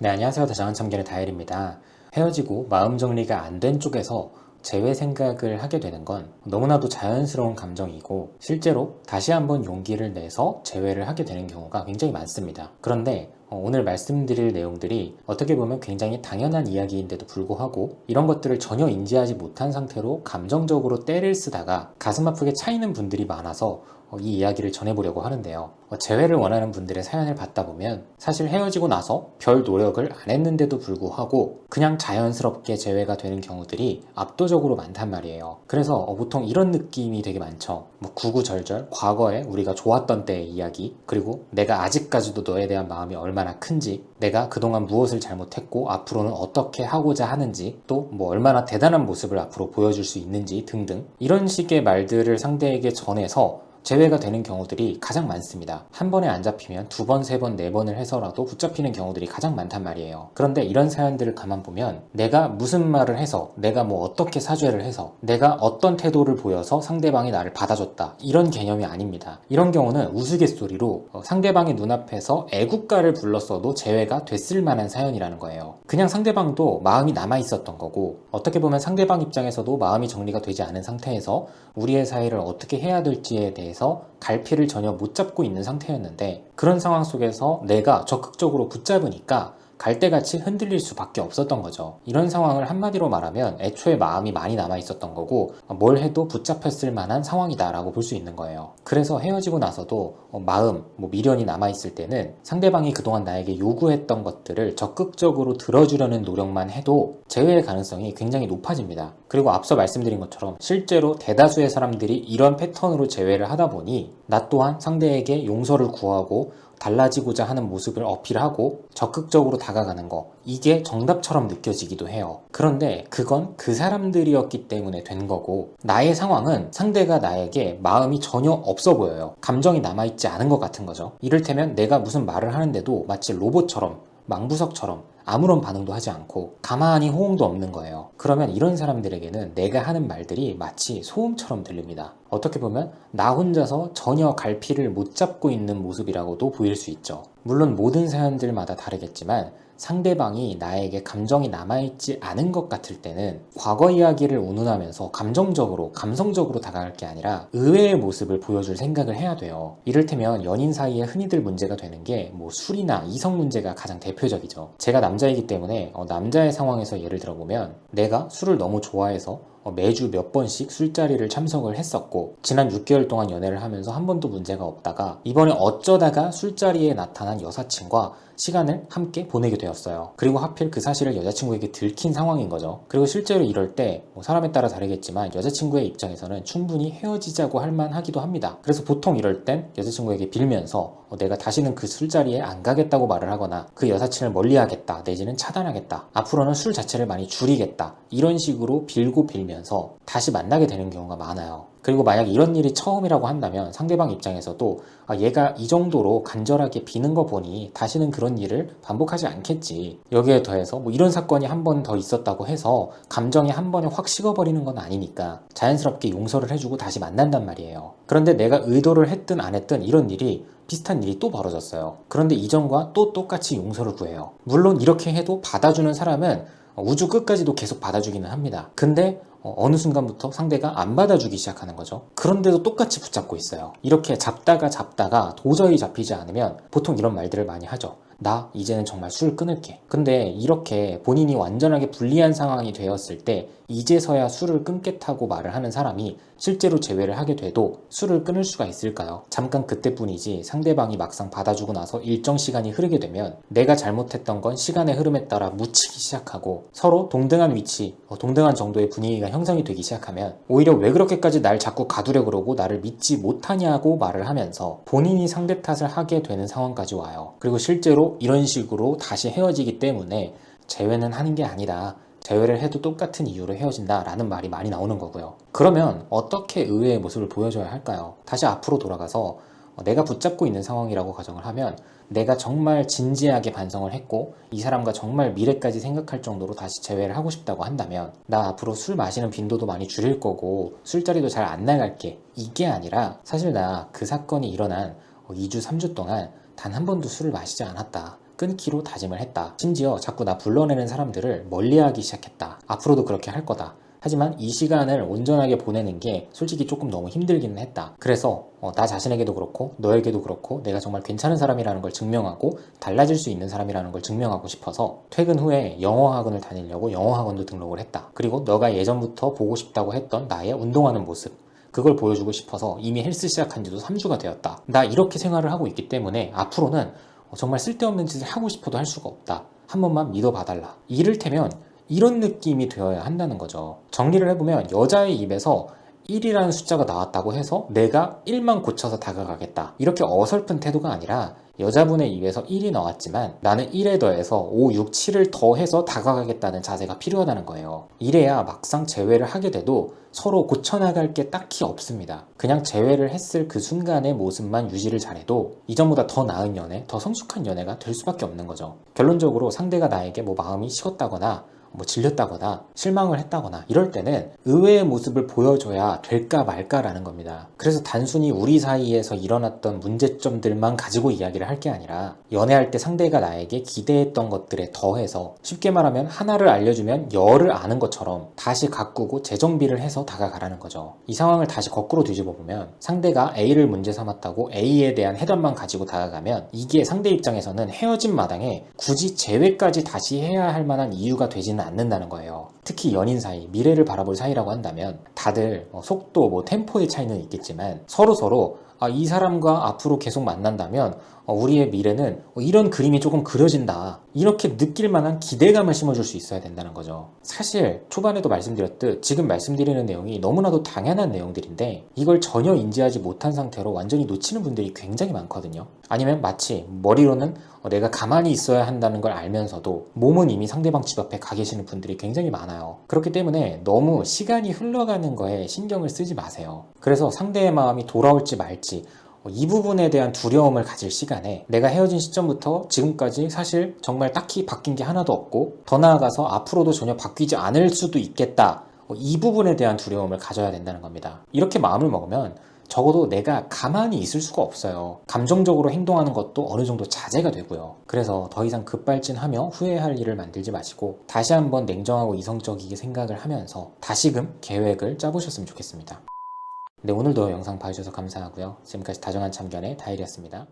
네, 안녕하세요. 다정한 참견의 다엘입니다. 헤어지고 마음 정리가 안 된 쪽에서 재회 생각을 하게 되는 건 너무나도 자연스러운 감정이고 실제로 다시 한번 용기를 내서 재회를 하게 되는 경우가 굉장히 많습니다. 그런데 오늘 말씀드릴 내용들이 어떻게 보면 굉장히 당연한 이야기인데도 불구하고 이런 것들을 전혀 인지하지 못한 상태로 감정적으로 때를 쓰다가 가슴 아프게 차이는 분들이 많아서 이 이야기를 전해보려고 하는데요. 재회를 원하는 분들의 사연을 받다 보면 사실 헤어지고 나서 별 노력을 안 했는데도 불구하고 그냥 자연스럽게 재회가 되는 경우들이 압도적으로 많단 말이에요. 그래서 보통 이런 느낌이 되게 많죠. 구구절절 과거에 우리가 좋았던 때의 이야기, 그리고 내가 아직까지도 너에 대한 마음이 얼마나 큰지, 내가 그동안 무엇을 잘못했고 앞으로는 어떻게 하고자 하는지, 또 얼마나 대단한 모습을 앞으로 보여줄 수 있는지 등등 이런 식의 말들을 상대에게 전해서 재회가 되는 경우들이 가장 많습니다. 한 번에 안 잡히면 두 번, 세 번, 네 번을 해서라도 붙잡히는 경우들이 가장 많단 말이에요. 그런데 이런 사연들을 가만 보면 내가 무슨 말을 해서, 내가 어떻게 사죄를 해서, 내가 어떤 태도를 보여서 상대방이 나를 받아줬다, 이런 개념이 아닙니다. 이런 경우는 우스갯소리로 상대방의 눈앞에서 애국가를 불렀어도 재회가 됐을 만한 사연이라는 거예요. 그냥 상대방도 마음이 남아있었던 거고, 어떻게 보면 상대방 입장에서도 마음이 정리가 되지 않은 상태에서 우리의 사이를 어떻게 해야 될지에 대해서 갈피를 전혀 못 잡고 있는 상태였는데, 그런 상황 속에서 내가 적극적으로 붙잡으니까 갈대같이 흔들릴 수밖에 없었던 거죠. 이런 상황을 한마디로 말하면 애초에 마음이 많이 남아 있었던 거고 뭘 해도 붙잡혔을 만한 상황이다라고 볼 수 있는 거예요. 그래서 헤어지고 나서도 마음, 미련이 남아 있을 때는 상대방이 그동안 나에게 요구했던 것들을 적극적으로 들어주려는 노력만 해도 재회의 가능성이 굉장히 높아집니다. 그리고 앞서 말씀드린 것처럼 실제로 대다수의 사람들이 이런 패턴으로 재회를 하다 보니 나 또한 상대에게 용서를 구하고 달라지고자 하는 모습을 어필하고 적극적으로 다가가는 거, 이게 정답처럼 느껴지기도 해요. 그런데 그건 그 사람들이었기 때문에 된 거고, 나의 상황은 상대가 나에게 마음이 전혀 없어 보여요. 감정이 남아있지 않은 것 같은 거죠. 이를테면 내가 무슨 말을 하는데도 마치 로봇처럼, 망부석처럼 아무런 반응도 하지 않고 가만히 호응도 없는 거예요. 그러면 이런 사람들에게는 내가 하는 말들이 마치 소음처럼 들립니다. 어떻게 보면 나 혼자서 전혀 갈피를 못 잡고 있는 모습이라고도 보일 수 있죠. 물론 모든 사연들마다 다르겠지만 상대방이 나에게 감정이 남아있지 않은 것 같을 때는 과거 이야기를 운운하면서 감성적으로 다가갈 게 아니라 의외의 모습을 보여줄 생각을 해야 돼요. 이를테면 연인 사이에 흔히들 문제가 되는 게 술이나 이성 문제가 가장 대표적이죠. 제가 남자이기 때문에 남자의 상황에서 예를 들어보면 내가 술을 너무 좋아해서 매주 몇 번씩 술자리를 참석을 했었고 지난 6개월 동안 연애를 하면서 한 번도 문제가 없다가 이번에 어쩌다가 술자리에 나타난 여사친과 시간을 함께 보내게 되었어요. 그리고 하필 그 사실을 여자친구에게 들킨 상황인 거죠. 그리고 실제로 이럴 때 사람에 따라 다르겠지만 여자친구의 입장에서는 충분히 헤어지자고 할 만하기도 합니다. 그래서 보통 이럴 땐 여자친구에게 빌면서 내가 다시는 그 술자리에 안 가겠다고 말을 하거나 그 여사친을 멀리하겠다 내지는 차단하겠다, 앞으로는 술 자체를 많이 줄이겠다, 이런 식으로 빌고 빌면서 다시 만나게 되는 경우가 많아요. 그리고 만약 이런 일이 처음이라고 한다면 상대방 입장에서도 얘가 이 정도로 간절하게 비는 거 보니 다시는 그런 일을 반복하지 않겠지, 여기에 더해서 이런 사건이 한 번 더 있었다고 해서 감정이 한 번에 확 식어버리는 건 아니니까 자연스럽게 용서를 해주고 다시 만난단 말이에요. 그런데 내가 의도를 했든 안 했든 이런 일이, 비슷한 일이 또 벌어졌어요. 그런데 이전과 또 똑같이 용서를 구해요. 물론 이렇게 해도 받아주는 사람은 우주 끝까지도 계속 받아주기는 합니다. 근데 어느 순간부터 상대가 안 받아주기 시작하는 거죠. 그런데도 똑같이 붙잡고 있어요. 이렇게 잡다가 도저히 잡히지 않으면 보통 이런 말들을 많이 하죠. 나 이제는 정말 술을 끊을게. 근데 이렇게 본인이 완전하게 불리한 상황이 되었을 때 이제서야 술을 끊겠다고 말을 하는 사람이 실제로 재회를 하게 돼도 술을 끊을 수가 있을까요? 잠깐 그때뿐이지 상대방이 막상 받아주고 나서 일정 시간이 흐르게 되면 내가 잘못했던 건 시간의 흐름에 따라 묻히기 시작하고 서로 동등한 위치, 동등한 정도의 분위기가 형성이 되기 시작하면 오히려 왜 그렇게까지 날 자꾸 가두려 그러고 나를 믿지 못하냐고 말을 하면서 본인이 상대 탓을 하게 되는 상황까지 와요. 그리고 실제로 이런 식으로 다시 헤어지기 때문에 재회는 하는 게 아니다, 재회를 해도 똑같은 이유로 헤어진다 라는 말이 많이 나오는 거고요. 그러면 어떻게 의외의 모습을 보여줘야 할까요? 다시 앞으로 돌아가서 내가 붙잡고 있는 상황이라고 가정을 하면 내가 정말 진지하게 반성을 했고 이 사람과 정말 미래까지 생각할 정도로 다시 재회를 하고 싶다고 한다면 나 앞으로 술 마시는 빈도도 많이 줄일 거고 술자리도 잘 안 나갈게, 이게 아니라 사실 나 그 사건이 일어난 2주 3주 동안 단 한 번도 술을 마시지 않았다, 끊기로 다짐을 했다. 심지어 자꾸 나 불러내는 사람들을 멀리하기 시작했다. 앞으로도 그렇게 할 거다. 하지만 이 시간을 온전하게 보내는 게 솔직히 조금 너무 힘들기는 했다. 그래서 나 자신에게도 그렇고 너에게도 그렇고 내가 정말 괜찮은 사람이라는 걸 증명하고 달라질 수 있는 사람이라는 걸 증명하고 싶어서 퇴근 후에 영어 학원을 다니려고 영어 학원도 등록을 했다. 그리고 너가 예전부터 보고 싶다고 했던 나의 운동하는 모습, 그걸 보여주고 싶어서 이미 헬스 시작한 지도 3주가 되었다. 나 이렇게 생활을 하고 있기 때문에 앞으로는 정말 쓸데없는 짓을 하고 싶어도 할 수가 없다. 한 번만 믿어봐달라. 이를테면 이런 느낌이 되어야 한다는 거죠. 정리를 해보면 여자의 입에서 1이라는 숫자가 나왔다고 해서 내가 1만 고쳐서 다가가겠다. 이렇게 어설픈 태도가 아니라 여자분의 입에서 1이 나왔지만 나는 1에 더해서 5, 6, 7을 더해서 다가가겠다는 자세가 필요하다는 거예요. 이래야 막상 재회를 하게 돼도 서로 고쳐나갈 게 딱히 없습니다. 그냥 재회를 했을 그 순간의 모습만 유지를 잘해도 이전보다 더 나은 연애, 더 성숙한 연애가 될 수밖에 없는 거죠. 결론적으로 상대가 나에게 마음이 식었다거나 질렸다거나 실망을 했다거나 이럴 때는 의외의 모습을 보여줘야 될까 말까라는 겁니다. 그래서 단순히 우리 사이에서 일어났던 문제점들만 가지고 이야기를 할 게 아니라 연애할 때 상대가 나에게 기대했던 것들에 더해서 쉽게 말하면 하나를 알려주면 열을 아는 것처럼 다시 가꾸고 재정비를 해서 다가가라는 거죠. 이 상황을 다시 거꾸로 뒤집어 보면 상대가 A를 문제 삼았다고 A에 대한 해답만 가지고 다가가면 이게 상대 입장에서는 헤어진 마당에 굳이 재회까지 다시 해야 할 만한 이유가 되지는 않는다는 거예요. 특히 연인 사이, 미래를 바라볼 사이라고 한다면 다들 속도, 템포의 차이는 있겠지만 서로 이 사람과 앞으로 계속 만난다면 우리의 미래는 이런 그림이 조금 그려진다. 이렇게 느낄 만한 기대감을 심어줄 수 있어야 된다는 거죠. 사실 초반에도 말씀드렸듯 지금 말씀드리는 내용이 너무나도 당연한 내용들인데 이걸 전혀 인지하지 못한 상태로 완전히 놓치는 분들이 굉장히 많거든요. 아니면 마치 머리로는 내가 가만히 있어야 한다는 걸 알면서도 몸은 이미 상대방 집 앞에 가 계시는 분들이 굉장히 많아요. 그렇기 때문에 너무 시간이 흘러가는 거에 신경을 쓰지 마세요. 그래서 상대의 마음이 돌아올지 말지 이 부분에 대한 두려움을 가질 시간에 내가 헤어진 시점부터 지금까지 사실 정말 딱히 바뀐 게 하나도 없고 더 나아가서 앞으로도 전혀 바뀌지 않을 수도 있겠다. 이 부분에 대한 두려움을 가져야 된다는 겁니다. 이렇게 마음을 먹으면 적어도 내가 가만히 있을 수가 없어요. 감정적으로 행동하는 것도 어느 정도 자제가 되고요. 그래서 더 이상 급발진하며 후회할 일을 만들지 마시고 다시 한번 냉정하고 이성적이게 생각을 하면서 다시금 계획을 짜보셨으면 좋겠습니다. 네, 오늘도 영상 봐주셔서 감사하고요. 지금까지 다정한 참견의 다일이었습니다.